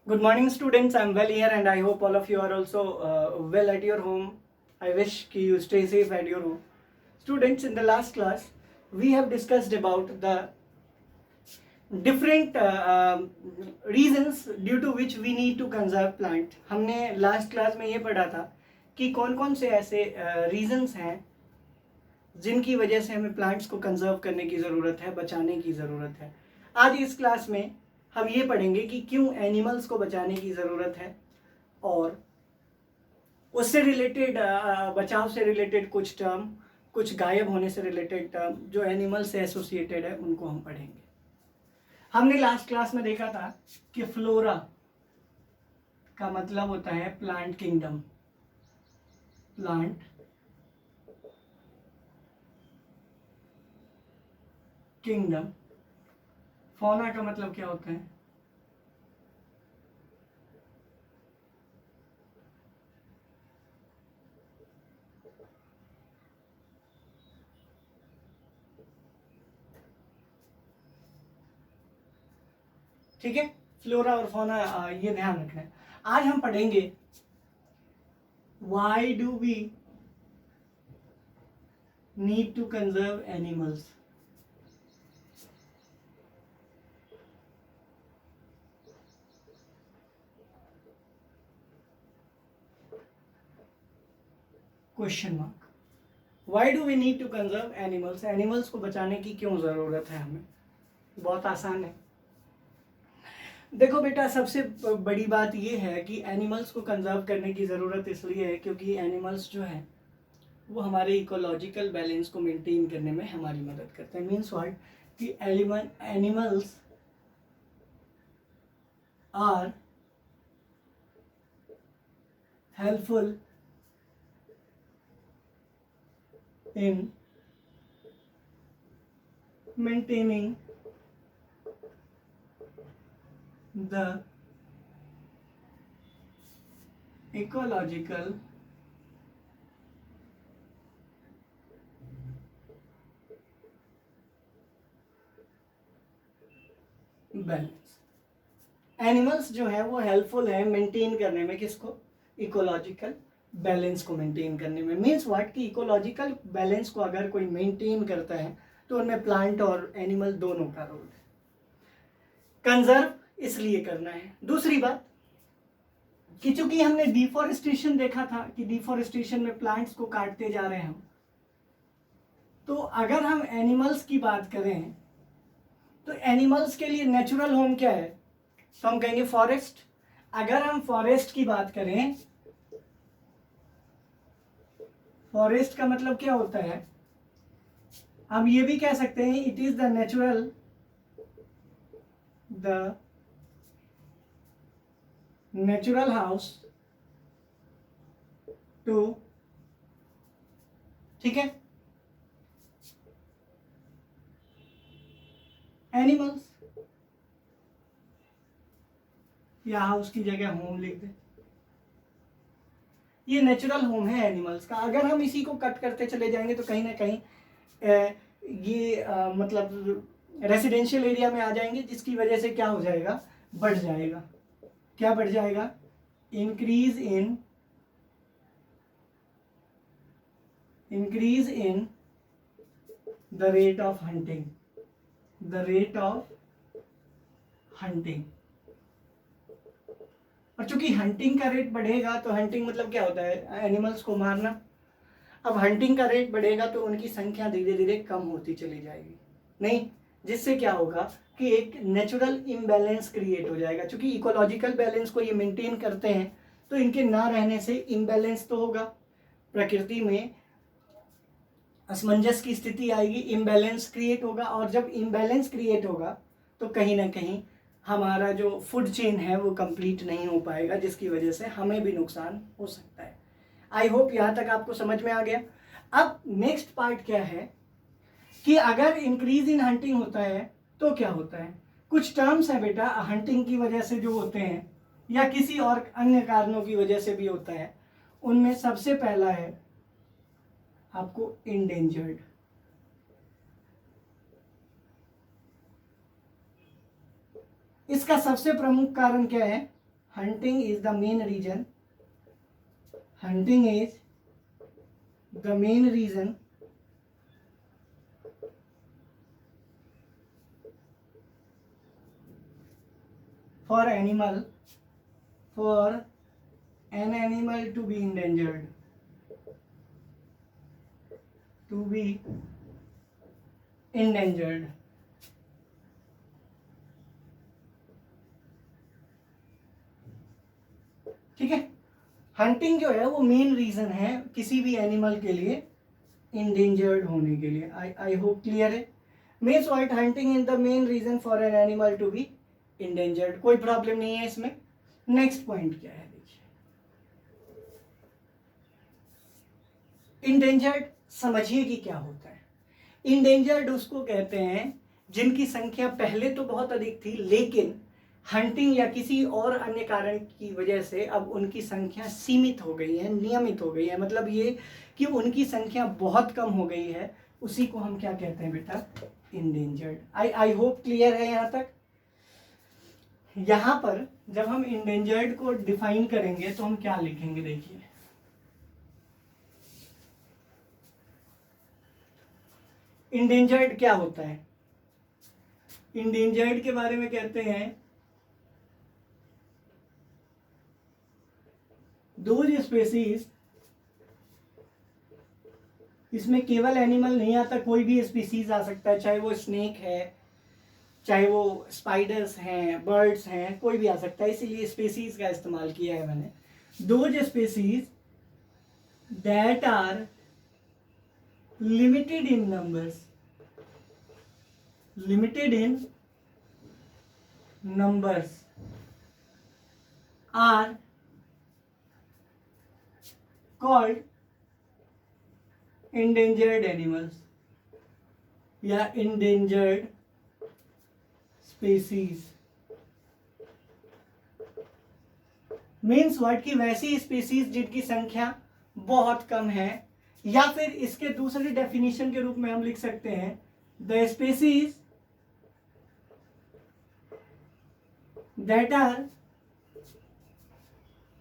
Good morning, students. I'm well here, and I hope all of you are also well at your home. I wish कि you stay safe at your home. Students, in the last class, we have discussed about the different reasons due to which we need to conserve plant. हमने last class में ये पढ़ा था कि कौन-कौन से ऐसे reasons हैं जिनकी वजह से हमें प्लांट्स को कंजर्व करने की ज़रूरत है, बचाने की ज़रूरत है. आज इस क्लास में हम ये पढ़ेंगे कि क्यों एनिमल्स को बचाने की ज़रूरत है और उससे रिलेटेड बचाव से रिलेटेड कुछ टर्म, कुछ गायब होने से रिलेटेड टर्म जो एनिमल्स से एसोसिएटेड है उनको हम पढ़ेंगे. हमने लास्ट क्लास में देखा था कि फ्लोरा का मतलब होता है plant kingdom. Plant kingdom. Fauna का मतलब क्या होता है? ठीक है, फ्लोरा और फौना ये ध्यान रखना है. आज हम पढ़ेंगे why do we need to conserve animals. Question mark. Why do we need to conserve animals. Animals को बचाने की क्यों ज़रूरत है हमें? बहुत आसान है. देखो बेटा, सबसे बड़ी बात ये है कि एनिमल्स को कंजर्व करने की ज़रूरत इसलिए है क्योंकि एनिमल्स जो है वो हमारे इकोलॉजिकल बैलेंस को मेंटेन करने में हमारी मदद करते हैं. मीन्स व्हाट कि animals are helpful in maintaining the ecological balance. Animals जो है वो हेल्पफुल है मेंटेन करने में. किसको? इकोलॉजिकल बैलेंस को मेंटेन करने में. मीन्स व्हाट कि इकोलॉजिकल बैलेंस को अगर कोई मेंटेन करता है तो उनमें प्लांट और एनिमल दोनों का रोल है. कंजर्व इसलिए करना है. दूसरी बात कि चूंकि हमने डिफॉरेस्टेशन देखा था कि डिफॉरेस्टेशन में प्लांट्स को काटते जा रहे हैं हम, तो अगर हम एनिमल्स की बात करें तो एनिमल्स के लिए नेचुरल होम क्या है? तो हम कहेंगे फॉरेस्ट. अगर हम फॉरेस्ट की बात करें, फॉरेस्ट का मतलब क्या होता है? हम ये भी कह सकते हैं it is the natural house too, ठीक है, एनिमल्स. या हाउस की जगह होम लिख दे. ये नेचुरल होम है एनिमल्स का. अगर हम इसी को कट करते चले जाएंगे तो कहीं ना कहीं ये मतलब रेसिडेंशियल एरिया में आ जाएंगे, जिसकी वजह से क्या हो जाएगा? बढ़ जाएगा. क्या बढ़ जाएगा? Increase in the rate of hunting. The rate of hunting. और चूंकि हंटिंग का रेट बढ़ेगा तो हंटिंग मतलब क्या होता है? एनिमल्स को मारना. अब हंटिंग का रेट बढ़ेगा तो उनकी संख्या धीरे धीरे कम होती चली जाएगी. नहीं, जिससे क्या होगा कि एक नेचुरल इम्बैलेंस क्रिएट हो जाएगा. चूंकि इकोलॉजिकल बैलेंस को ये मेंटेन करते हैं तो इनके ना रहने से इम्बैलेंस तो होगा, प्रकृति में असमंजस की स्थिति आएगी, इम्बैलेंस क्रिएट होगा. और जब इम्बैलेंस क्रिएट होगा तो कहीं ना कहीं हमारा जो फूड चेन है वो कंप्लीट नहीं हो पाएगा, जिसकी वजह से हमें भी नुकसान हो सकता है. आई होप यहाँ तक आपको समझ में आ गया. अब नेक्स्ट पार्ट क्या है कि अगर इंक्रीज इन हंटिंग होता है तो क्या होता है? कुछ टर्म्स हैं बेटा हंटिंग की वजह से जो होते हैं या किसी और अन्य कारणों की वजह से भी होता है. उनमें सबसे पहला है आपको इंडेंजर्ड. इसका सबसे प्रमुख कारण क्या है hunting is the main reason, hunting is the main reason for an animal to be endangered, ठीक है। हंटिंग जो है वो मेन रीजन है किसी भी एनिमल के लिए इंडेंजर्ड होने के लिए। आई होप क्लियर है। Means what, hunting is the main reason for an animal to be endangered, कोई प्रॉब्लम नहीं है इसमें। नेक्स्ट पॉइंट क्या है, देखिए इंडेंजर्ड समझिए कि क्या होता है। इंडेंजर्ड उसको कहते हैं जिनकी संख्या पहले तो बहुत अधिक थी, लेकिन हंटिंग या किसी और अन्य कारण की वजह से अब उनकी संख्या सीमित हो गई है, नियमित हो गई है। मतलब ये कि उनकी संख्या बहुत कम हो गई है, उसी को हम क्या कहते हैं बेटा, इंडेंजर्ड। आई होप क्लियर है यहाँ तक। यहाँ पर जब हम इंडेंजर्ड को डिफाइन करेंगे तो हम क्या लिखेंगे, देखिए इंडेंजर्ड क्या होता है। इंडेंजर्ड के बारे में कहते हैं दोज स्पेसीज, इसमें केवल एनिमल नहीं आता, कोई भी स्पीसीज आ सकता है, चाहे वो स्नेक है, चाहे वो स्पाइडर्स हैं, बर्ड्स हैं, कोई भी आ सकता है, इसीलिए स्पीसीज का इस्तेमाल किया है मैंने। Those species that are limited in numbers, are called endangered animals या endangered species। मीन्स व्हाट, की वैसी स्पीसीज जिनकी संख्या बहुत कम है, या फिर इसके दूसरे डेफिनेशन के रूप में हम लिख सकते हैं the species that are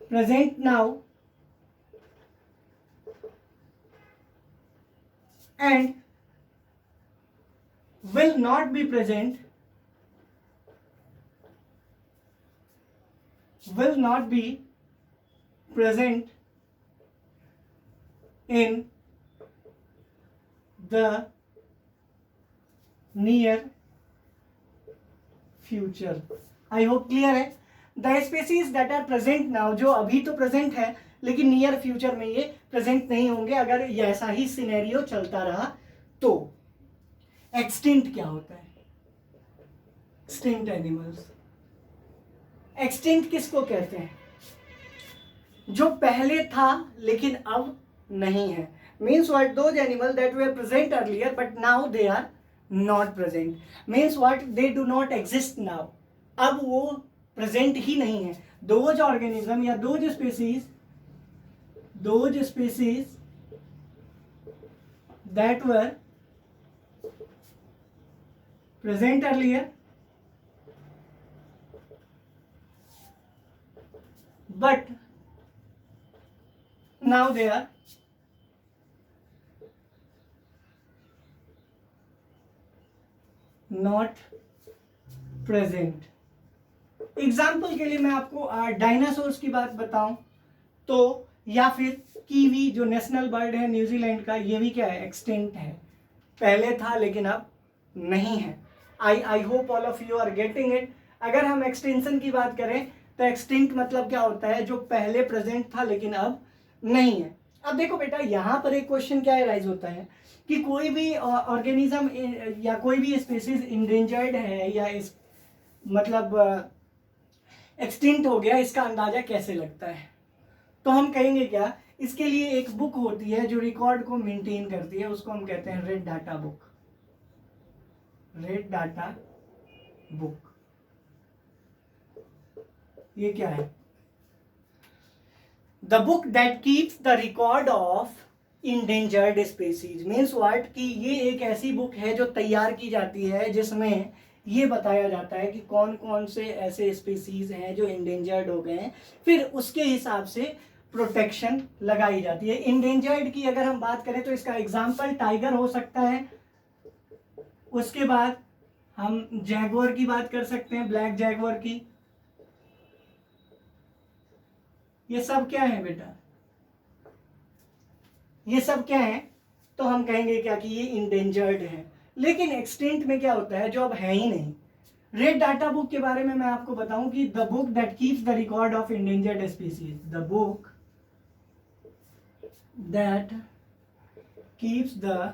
present now and will not be present in the near future। I hope clear है। The species that are present now, जो अभी तो प्रेजेंट है लेकिन नियर फ्यूचर में ये प्रेजेंट नहीं होंगे अगर ऐसा ही सिनेरियो चलता रहा तो। एक्सटिंक्ट क्या होता है, एक्सटिंक्ट एनिमल्स। एक्सटिंक्ट किसको कहते हैं, जो पहले था लेकिन अब नहीं है। Means what, those animal that were present earlier but now they are not present. Means what, they do not exist now, अब वो प्रेजेंट ही नहीं है। दोज ऑर्गेनिज्म या those species that were present earlier but now they are not present। Example के लिए मैं आपको डायनासोर्स की बात बताऊं तो, या फिर कीवी जो नेशनल बर्ड है न्यूजीलैंड का, ये भी क्या है, एक्सटिंक्ट है। पहले था लेकिन अब नहीं है। I hope all of you are getting it. अगर हम एक्सटेंशन की बात करें तो एक्सटिंक्ट मतलब क्या होता है, जो पहले प्रेजेंट था लेकिन अब नहीं है। अब देखो बेटा, यहाँ पर एक क्वेश्चन क्या राइज होता है कि कोई भी ऑर्गेनिज्म या कोई भी स्पीसीज इंडेंजर्ड है या इस मतलब एक्सटिंक्ट हो गया, इसका अंदाजा कैसे लगता है। तो हम कहेंगे क्या, इसके लिए एक बुक होती है जो रिकॉर्ड को मेंटेन करती है, उसको हम कहते हैं red data book. Red data book ये क्या है, the book that keeps the record of endangered species. Means what, कि ये एक ऐसी बुक है जो तैयार की जाती है जिसमें ये बताया जाता है कि कौन कौन से ऐसे स्पीसीज हैं जो इंडेंजर्ड हो गए हैं, फिर उसके हिसाब से प्रोटेक्शन लगाई जाती है। इंडेंजर्ड की अगर हम बात करें तो इसका एग्जाम्पल टाइगर हो सकता है, उसके बाद हम जैगुआर की बात कर सकते हैं, ब्लैक जैगुआर की। ये सब क्या है बेटा, ये सब क्या है, तो हम कहेंगे क्या कि ये इंडेंजर्ड है। लेकिन एक्सटिंक्ट में क्या होता है जो अब है ही नहीं। रेड डाटा बुक के बारे में मैं आपको बताऊं कि the book that keeps the record of endangered species, the book that keeps the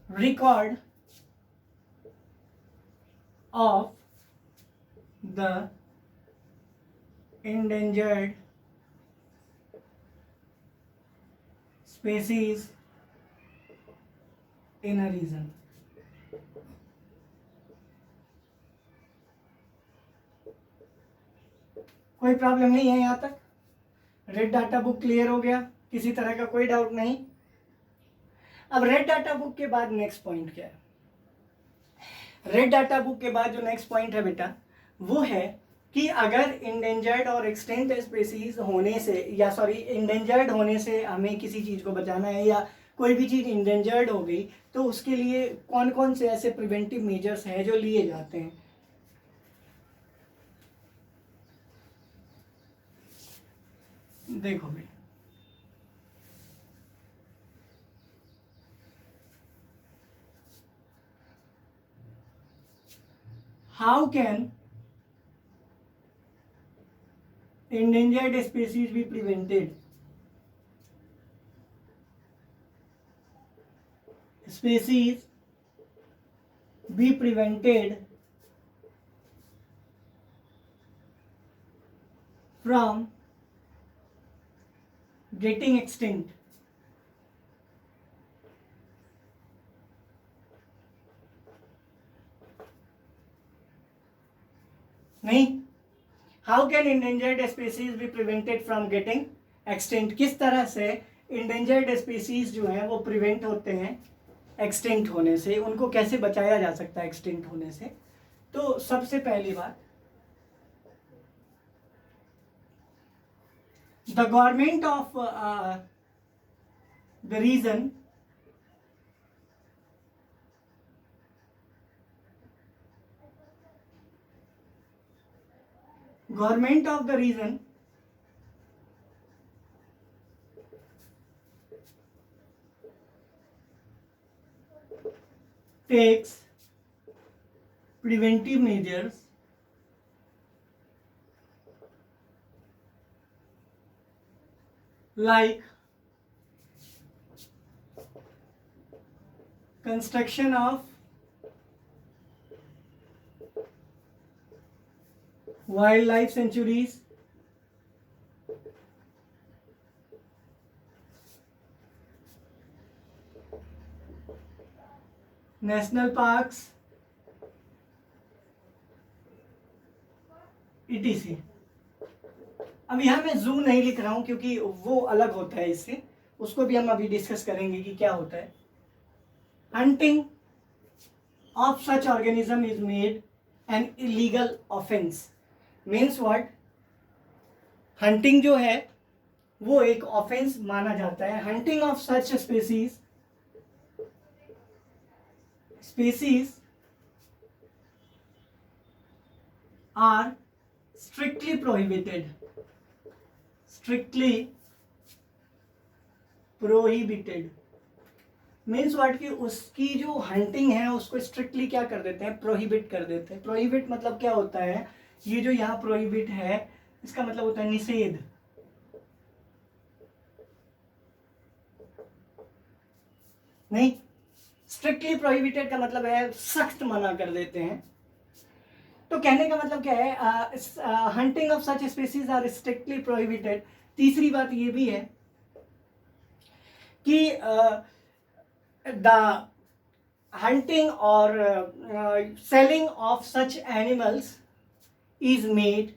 record of the endangered species in a region। कोई प्रॉब्लम नहीं है यहां तक? रेड डाटा बुक क्लियर हो गया, किसी तरह का कोई डाउट नहीं? अब रेड डाटा बुक के बाद नेक्स्ट पॉइंट क्या है? रेड डाटा बुक के बाद जो नेक्स्ट पॉइंट है बेटा, वो है कि अगर इंडेंजर्ड और एक्सटिंक्ट स्पीसीज होने से, या सॉरी इंडेंजर्ड होने से हमें किसी चीज को बचाना है, या कोई भी चीज इंडेंजर्ड हो गई, तो उसके लिए कौन कौन से ऐसे प्रिवेंटिव मेजर्स हैं जो लिए जाते हैं। देखो बेटा, how can endangered species be prevented? Species be prevented from getting extinct? नहीं। How can endangered species be prevented from getting extinct? किस तरह से इंडेंजर्ड स्पीसीज जो हैं वो प्रिवेंट होते हैं एक्सटिंक्ट होने से, उनको कैसे बचाया जा सकता है एक्सटिंक्ट होने से? तो सबसे पहली बात, the government of the region government of the region takes preventive measures like construction of wildlife sanctuaries, national parks, etc। अब यहाँ मैं जू नहीं लिख रहा हूं क्योंकि वो अलग होता है इससे, उसको भी हम अभी डिस्कस करेंगे कि क्या होता है। Hunting of such organism is made an illegal offence. Means what? Hunting जो है वो एक ऑफेंस माना जाता है। Hunting of such species are strictly prohibited, means what कि उसकी जो हंटिंग है उसको स्ट्रिक्टली क्या कर देते हैं, प्रोहिबिट कर देते हैं। प्रोहिबिट मतलब क्या होता है? ये जो यहाँ प्रोहिबिट है इसका मतलब होता है निषेध। नहीं, स्ट्रिक्टली प्रोहिबिटेड का मतलब है सख्त मना कर देते हैं। तो कहने का मतलब क्या है? Hunting of such species are strictly prohibited. तीसरी बात ये भी है कि the hunting or selling of such animals is made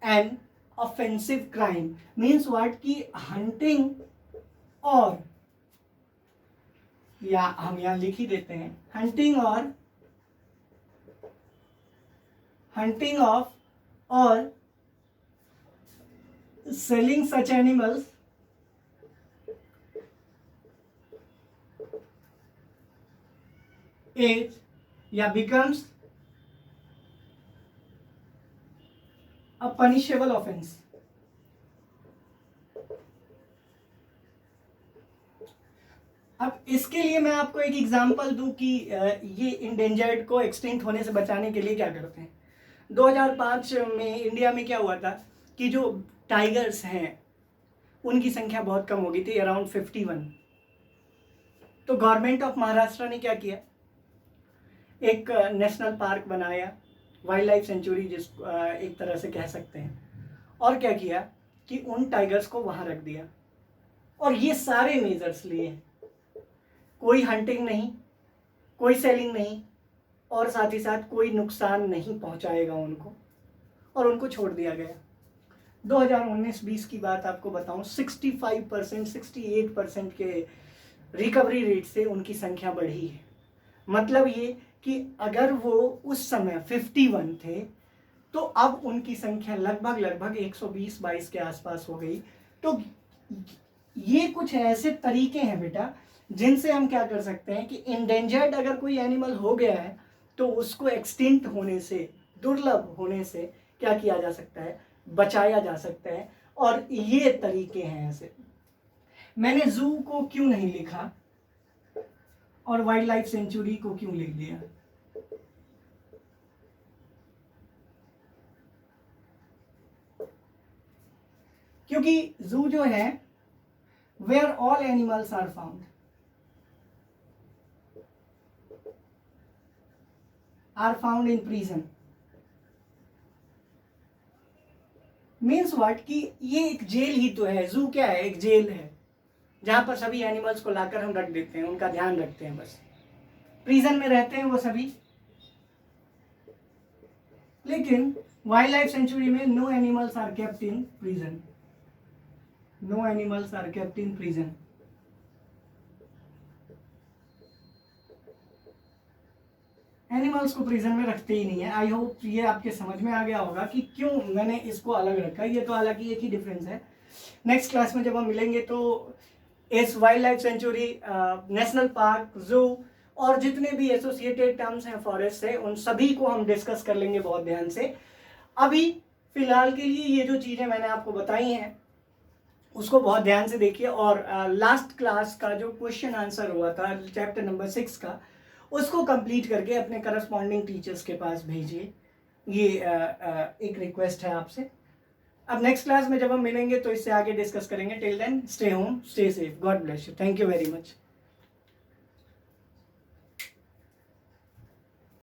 an offensive crime। means what कि hunting और या हम यहाँ लिख ही देते हैं, hunting of or selling such animals is या becomes a punishable offense. अब इसके लिए मैं आपको एक एग्जांपल दूं कि ये इंडेंजर्ड को एक्सटिंक्ट होने से बचाने के लिए क्या करते हैं। 2005 में इंडिया में क्या हुआ था कि जो टाइगर्स हैं उनकी संख्या बहुत कम हो गई थी, अराउंड 51। तो गवर्नमेंट ऑफ महाराष्ट्र ने क्या किया, एक नेशनल पार्क बनाया, वाइल्ड लाइफ सेंचुरी जिसको एक तरह से कह सकते हैं, और क्या किया कि उन टाइगर्स को वहां रख दिया और ये सारे मेजर्स लिए, कोई हंटिंग नहीं, कोई सेलिंग नहीं, और साथ ही साथ कोई नुकसान नहीं पहुंचाएगा उनको, और उनको छोड़ दिया गया। 2019-20 की बात आपको बताऊं, 65% 68% के रिकवरी रेट से उनकी संख्या बढ़ी है। मतलब ये कि अगर वो उस समय 51 थे तो अब उनकी संख्या लगभग 120-22 के आसपास हो गई। तो ये कुछ ऐसे तरीके हैं बेटा जिनसे हम क्या कर सकते हैं कि इंडेंजर्ड अगर कोई एनिमल हो गया है तो उसको एक्सटिंक्ट होने से, दुर्लभ होने से क्या किया जा सकता है, बचाया जा सकता है। और ये तरीके हैं ऐसे। मैंने जू को क्यों नहीं लिखा और वाइल्ड लाइफ सेंचुरी को क्यों लिख दिया? क्योंकि जू जो है where all animals are found, in prison means what कि ये एक जेल ही तो है। जू क्या है, एक जेल है जहां पर सभी एनिमल्स को लाकर हम रख देते हैं, उनका ध्यान रखते हैं, बस प्रिजन में रहते हैं वो सभी। लेकिन वाइल्ड लाइफ सेंचुरी में no animals are kept in prison, no animals are kept in prison. Animals को प्रिजन में रखते ही नहीं है। आई होप ये आपके समझ में आ गया होगा कि क्यों मैंने इसको अलग रखा। ये तो हालांकि एक ही डिफरेंस है। नेक्स्ट क्लास में जब हम मिलेंगे तो इस wild life century, national park, जू और जितने भी एसोसिएटेड टर्म्स हैं फॉरेस्ट से, उन सभी को हम डिस्कस कर लेंगे बहुत ध्यान से। अभी फिलहाल के लिए ये जो चीज़ें मैंने आपको बताई हैं उसको बहुत ध्यान से देखिए। और लास्ट क्लास का जो क्वेश्चन आंसर हुआ था चैप्टर नंबर 6 का, उसको कंप्लीट करके अपने करस्पॉन्डिंग टीचर्स के पास भेजिए। ये एक रिक्वेस्ट है आपसे। अब नेक्स्ट क्लास में जब हम मिलेंगे तो इससे आगे डिस्कस करेंगे। Till then stay home, stay safe, God bless you, thank you very much.